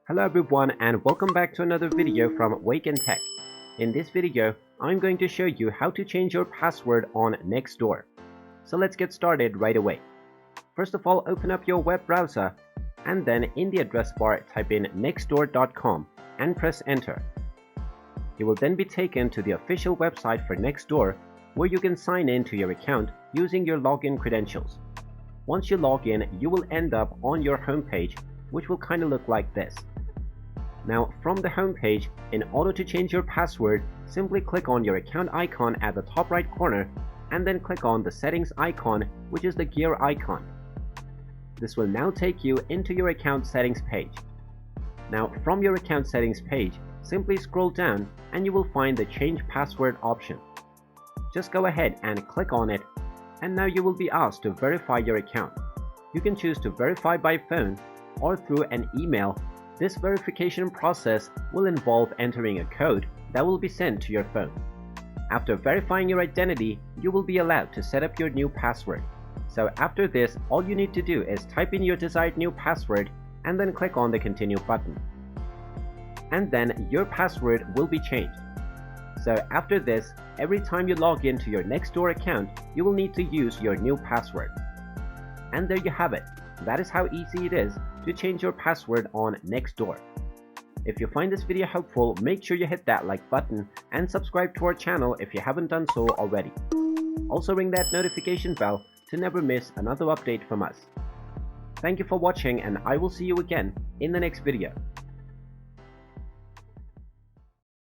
Hello everyone and welcome back to another video from Wake&Tech. In this video, I'm going to show you how to change your password on Nextdoor. So let's get started right away. First of all, open up your web browser and then in the address bar type in nextdoor.com and press enter. You will then be taken to the official website for Nextdoor where you can sign in to your account using your login credentials. Once you log in, you will end up on your homepage, which will kind of look like this. Now from the home page, in order to change your password, simply click on your account icon at the top right corner and then click on the settings icon, which is the gear icon. This will now take you into your account settings page. Now from your account settings page, simply scroll down and you will find the change password option. Just go ahead and click on it and now you will be asked to verify your account. You can choose to verify by phone or through an email. This verification process will involve entering a code that will be sent to your phone. After verifying your identity, you will be allowed to set up your new password. So after this, all you need to do is type in your desired new password and then click on the continue button. And then your password will be changed. So after this, every time you log into your Nextdoor account, you will need to use your new password. And there you have it. That is how easy it is to change your password on Nextdoor. If you find this video helpful, make sure you hit that like button and subscribe to our channel if you haven't done so already. Also ring that notification bell to never miss another update from us. Thank you for watching and I will see you again in the next video.